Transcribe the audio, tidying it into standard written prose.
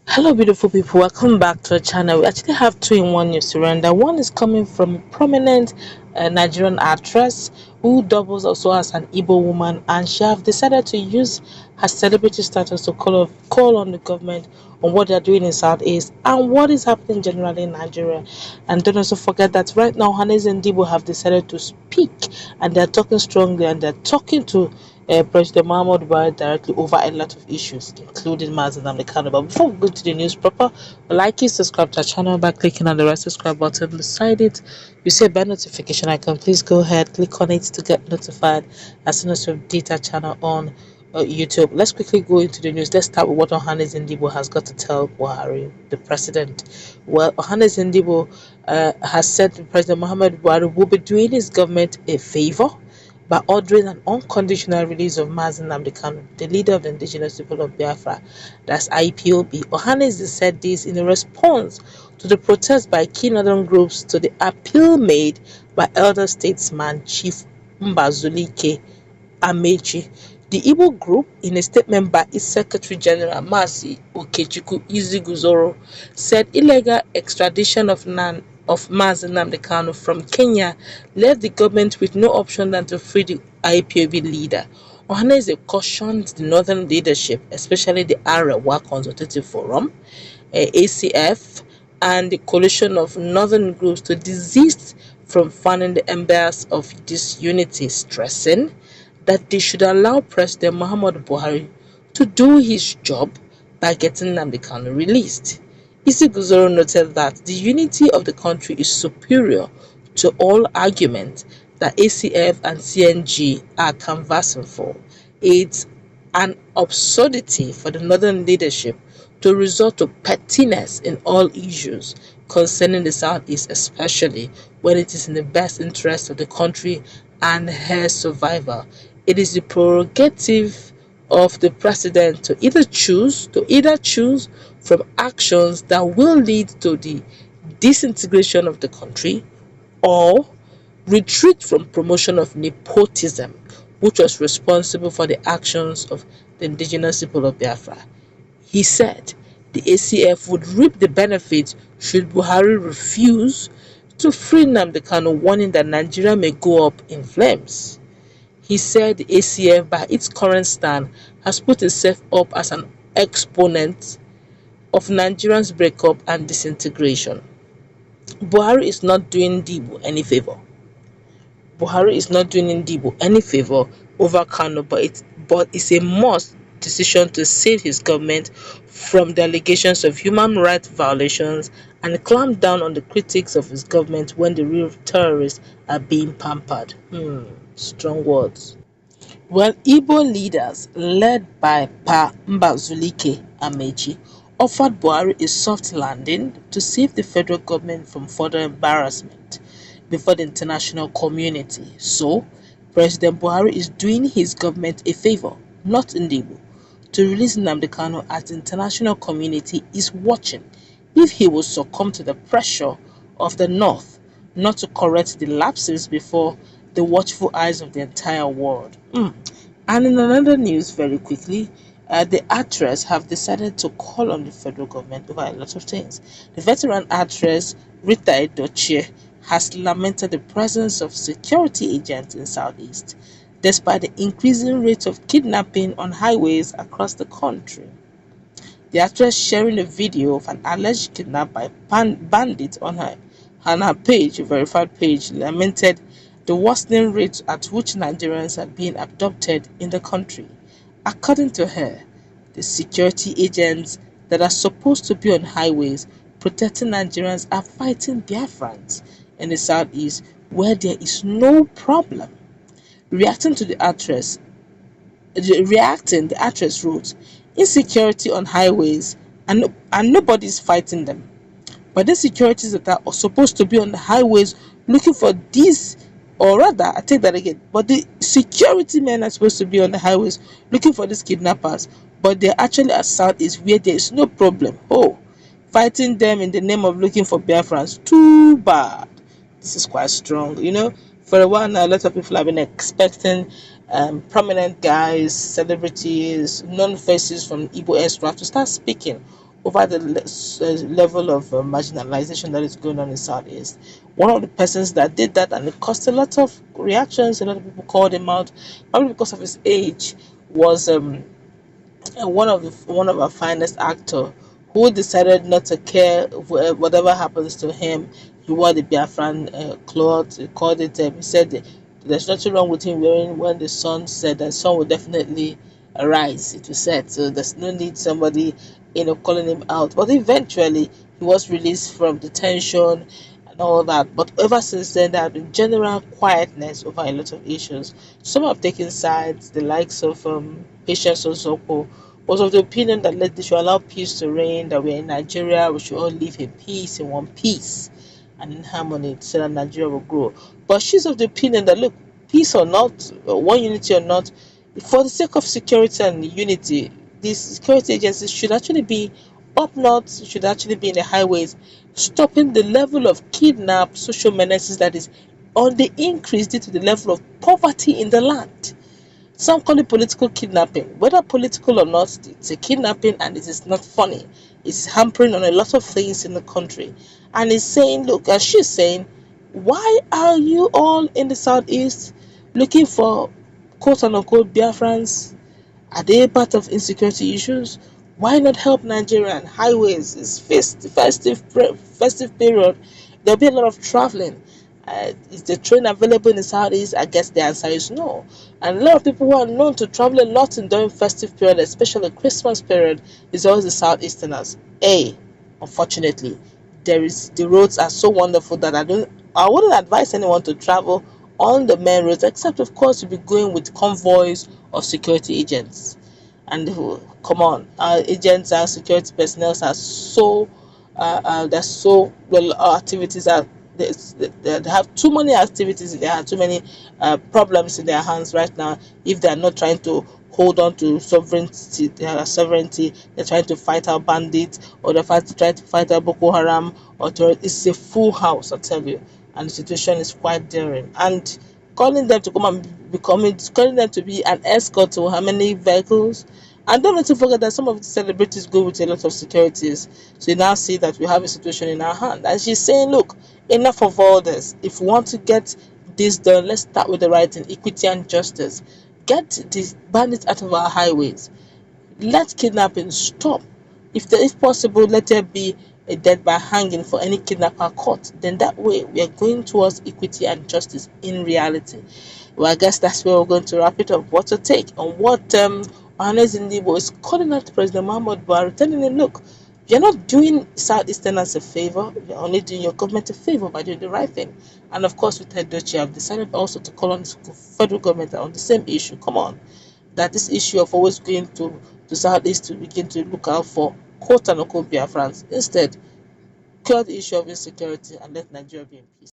Hello, beautiful people. Welcome back to our channel. We actually have two-in-one news to render. One is coming from a prominent Nigerian actress who doubles also as an Igbo woman, and she have decided to use her celebrity status to call on the government on what they are doing in Southeast and what is happening generally in Nigeria. And don't also forget that right now, Ohaneze Ndigbo have decided to speak, and they are talking strongly, and they're talking to President Muhammad Buhari directly over a lot of issues, including Nnamdi Kanu. But before we go to the news proper, like you subscribe to our channel by clicking on the red subscribe button beside it. You see a bell notification icon. Please go ahead, click on it to get notified as soon as we update our channel on YouTube. Let's quickly go into the news. Let's start with what Ohaneze Ndigbo has got to tell Buhari, the president. Well, Ohaneze Ndigbo has said President Muhammad Buhari will be doing his government a favor by ordering an unconditional release of Nnamdi Kanu, the leader of the indigenous people of Biafra, that's IPOB. Ohaneze said this in a response to the protest by key northern groups to the appeal made by elder statesman Chief Mbazulike Amechi. The Igbo group, in a statement by its Secretary General Masi Okechukwu Iziguzoro, said illegal extradition of Nnamdi Kanu from Kenya left the government with no option than to free the IPOB leader. Ohaneze cautioned the northern leadership, especially the Arewa Consultative Forum, ACF, and the coalition of northern groups to desist from fanning the embers of disunity, stressing that they should allow President Muhammad Buhari to do his job by getting Nnamdi Kanu released. Isiguzoro noted that the unity of the country is superior to all argument that ACF and CNG are canvassing for. It's an absurdity for the northern leadership to resort to pettiness in all issues concerning the Southeast, especially when it is in the best interest of the country and her survival. It is the prerogative of the president to either choose from actions that will lead to the disintegration of the country, or retreat from promotion of nepotism, which was responsible for the actions of the indigenous people of Biafra. He said the ACF would reap the benefits should Buhari refuse to free Nnamdi Kanu, warning that Nigeria may go up in flames. He said the ACF, by its current stand, has put itself up as an exponent of Nigerians' breakup and disintegration. Buhari is not doing Ndigbo any favor. Buhari is not doing Ndigbo any favor over Kanu, but it's a must decision to save his government from the allegations of human rights violations and clamp down on the critics of his government when the real terrorists are being pampered. Strong words. Well, Igbo leaders led by Pa Mbazulike Amechi offered Buhari a soft landing to save the federal government from further embarrassment before the international community. So, President Buhari is doing his government a favor, not Ndigbo, to release Nnamdi Kanu as the international community is watching if he will succumb to the pressure of the North not to correct the lapses before the watchful eyes of the entire world. And in another news, very quickly, the actress have decided to call on the federal government over a lot of things. The veteran actress Rita Edochie has lamented the presence of security agents in Southeast, despite the increasing rate of kidnapping on highways across the country. The actress, sharing a video of an alleged kidnap by bandits on her page, a verified page, lamented the worsening rate at which Nigerians are being abducted in the country. According to her, the security agents that are supposed to be on highways protecting Nigerians are fighting Biafrans in the southeast where there is no problem. Reacting, the actress wrote, "Insecurity on highways and nobody's fighting them. But the securities that are supposed to be on the highways looking for these, or rather, I take that again, but the security men are supposed to be on the highways looking for these kidnappers, but they're actually at southeast where there is no problem. Oh, fighting them in the name of looking for Biafrans. Too bad." This is quite strong, For a while now, a lot of people have been expecting prominent guys, celebrities, known faces from Igbo aircraft to start speaking over the level of marginalization that is going on in Southeast. One of the persons that did that, and it caused a lot of reactions, a lot of people called him out, probably because of his age, was one of our finest actor who decided not to care whatever happens to him. He wore the Biafran cloth. He called it. He said there's nothing wrong with him wearing when the sun set. The sun will definitely arise. It will set. So there's no need somebody calling him out. But eventually he was released from detention and all that. But ever since then, there have been general quietness over a lot of issues. Some have taken sides, the likes of Patience Osoko was of the opinion that they should allow peace to reign, that we're in Nigeria, we should all live in peace, in one piece, and in harmony, so that Nigeria will grow. But she's of the opinion that, look, peace or not, one unity or not, for the sake of security and unity, these security agencies should actually be up north, should actually be in the highways, stopping the level of kidnap, social menaces that is on the increase due to the level of poverty in the land. Some call it political kidnapping. Whether political or not, it's a kidnapping and it is not funny. It's hampering on a lot of things in the country. And it's saying, look, as she's saying, why are you all in the southeast looking for quote unquote Biafrans? Are they part of insecurity issues? Why not help Nigeria? Highways, it's festive period. There'll be a lot of traveling. Is the train available in the southeast? I guess the answer is no. And a lot of people who are known to travel a lot in during festive period, especially Christmas period, is always the southeasterners. Unfortunately, the roads are so wonderful that I wouldn't advise anyone to travel on the main roads, except of course you'll be going with convoys of security agents. And come on, our agents and security personnel are so they're so well, our activities are they have too many activities, they have too many problems in their hands right now. If they are not trying to hold on to sovereignty, they're trying to fight our bandits, or they're trying to fight our Boko Haram, or it's a full house, I tell you, and the situation is quite daring. And calling them to come and calling them to be an escort to how many vehicles. And don't let you forget that some of the celebrities go with a lot of securities. So you now see that we have a situation in our hand. And she's saying, look, enough of all this. If we want to get this done, let's start with the right thing, equity and justice. Get the bandits out of our highways. Let kidnapping stop. If possible, let there be a death by hanging for any kidnapper caught. Then that way we are going towards equity and justice in reality. Well, I guess that's where we're going to wrap it up. What to take on what Ohaneze Ndigbo is calling out President Muhammad Buhari, telling him, look, you're not doing Southeasterners a favor, you're only doing your government a favor by doing the right thing. And of course, with Edochie, I've decided also to call on the federal government on the same issue. Come on, that this issue of always going to Southeast to begin to look out for quote unquote Biafrans. Instead, cure the issue of insecurity and let Nigeria be in peace.